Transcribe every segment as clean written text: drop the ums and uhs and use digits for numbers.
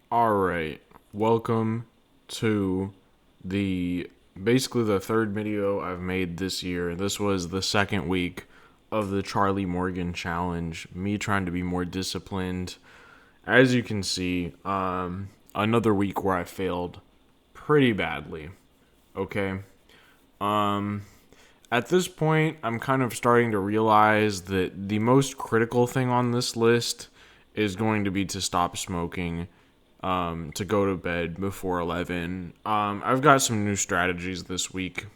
All right. Welcome to the basically the third video I've made this year. This was the second week of the Charlie Morgan challenge. Me trying to be more disciplined. As you can see, another week where I failed pretty badly. Okay. Um at this point, I'm kind of starting to realize that the most critical thing on this list is going to be to stop smoking, to go to bed before 11. I've got some new strategies this week.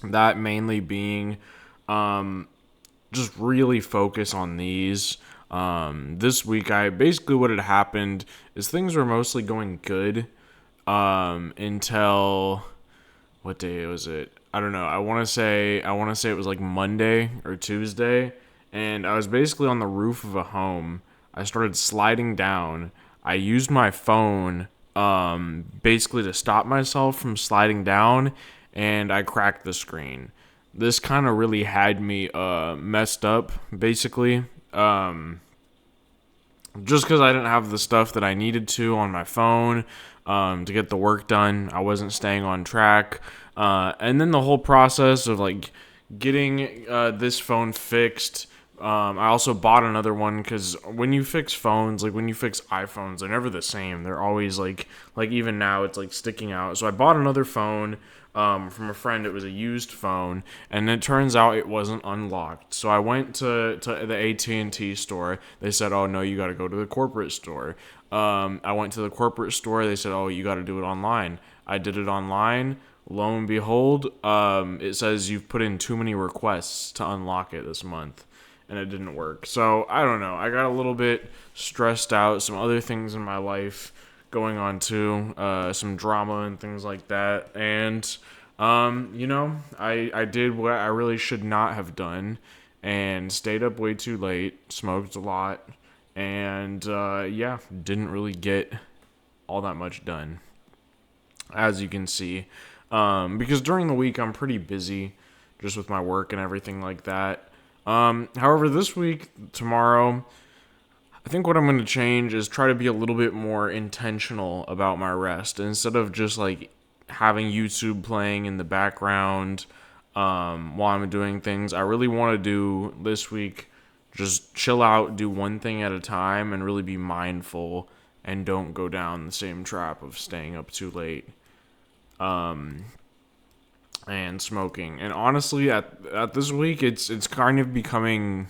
That mainly being just really focus on these. This week, I basically what had happened is things were mostly going good until what day was it? I don't know. I want to say it was like Monday or Tuesday, and I was basically on the roof of a home. I started sliding down. I used my phone basically to stop myself from sliding down, and I cracked the screen. This kind of really had me messed up basically. Just because I didn't have the stuff that I needed to on my phone to get the work done. I wasn't staying on track. And then the whole process of like getting this phone fixed. I also bought another one because when you fix phones, like when you fix iPhones, they're never the same. They're always like even now it's like sticking out. So I bought another phone from a friend. It was a used phone, and it turns out it wasn't unlocked. So I went to the AT&T store. They said, "Oh no, you got to go to the corporate store." I went to the corporate store. They said, "Oh, you got to do it online." I did it online. Lo and behold, it says you've put in too many requests to unlock it this month, and it didn't work. So I don't know. I got a little bit stressed out. Some other things in my life going on too, some drama and things like that. And I did what I really should not have done, and stayed up way too late, smoked a lot, and yeah, didn't really get all that much done, as you can see. Because during the week I'm pretty busy, just with my work and everything like that. However, this week, tomorrow, I think what I'm going to change is try to be a little bit more intentional about my rest instead of just like having YouTube playing in the background while I'm doing things. I really want to do this week just chill out, do one thing at a time, and really be mindful and don't go down the same trap of staying up too late and smoking. And honestly, at this week, it's kind of becoming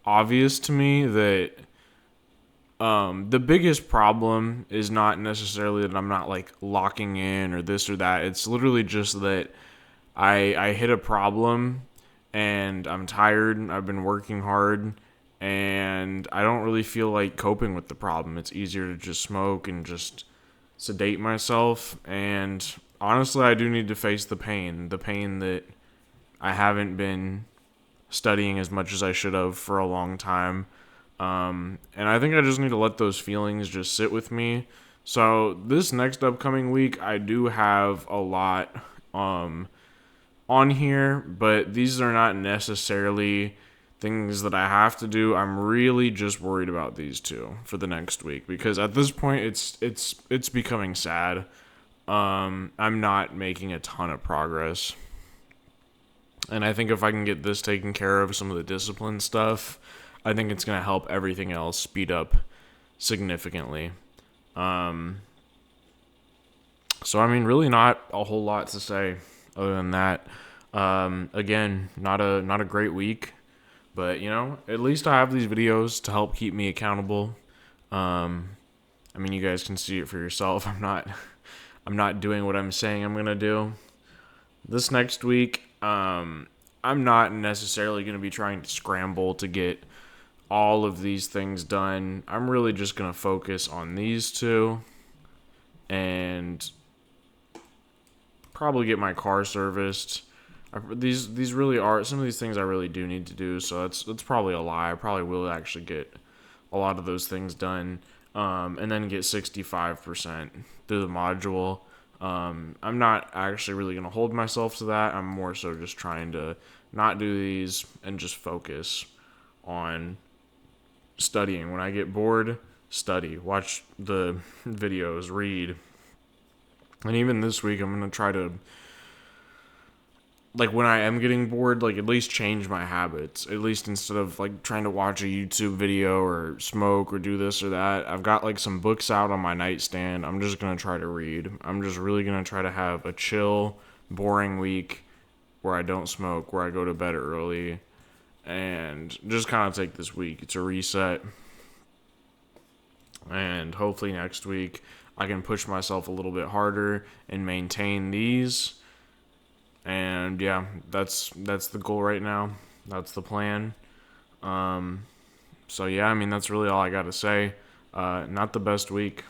obvious to me that the biggest problem is not necessarily that I'm not like locking in or this or that. It's literally just that I hit a problem and I'm tired. I've been working hard and I don't really feel like coping with the problem. It's easier to just smoke and just sedate myself. And honestly, I do need to face the pain that I haven't been studying as much as I should have for a long time. And I think I just need to let those feelings just sit with me. So this next upcoming week, I do have a lot on here, but these are not necessarily things that I have to do. I'm really just worried about these two for the next week because at this point, it's becoming sad. I'm not making a ton of progress. And I think if I can get this taken care of, some of the discipline stuff, I think it's going to help everything else speed up significantly. Um, so, I mean, really not a whole lot to say other than that. Again, not a great week, but at least I have these videos to help keep me accountable. Um, I mean, you guys can see it for yourself. I'm not doing what I'm saying I'm gonna do. This next week, I'm not necessarily going to be trying to scramble to get all of these things done. I'm really just going to focus on these two and probably get my car serviced. These really are some of these things I really do need to do, so that's probably a lie. I probably will actually get a lot of those things done, and then get 65% through the module. I'm not actually really going to hold myself to that. I'm more so just trying to not do these and just focus on studying. When I get bored, study, watch the videos, read. And even this week, I'm going to try to, like, when I am getting bored, like, at least change my habits. At least instead of, like, trying to watch a YouTube video or smoke or do this or that, I've got, like, some books out on my nightstand. I'm just going to try to read. I'm just really going to try to have a chill, boring week where I don't smoke, where I go to bed early, and just kind of take this week. It's a reset. And hopefully next week I can push myself a little bit harder and maintain these. And yeah, that's the goal right now. That's the plan. So yeah, I mean that's really all I got to say. Not the best week,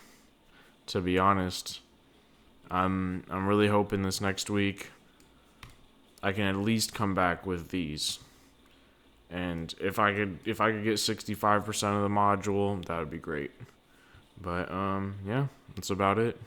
to be honest. I'm really hoping this next week I can at least come back with these. And if I could get 65% of the module, that would be great. But yeah, that's about it.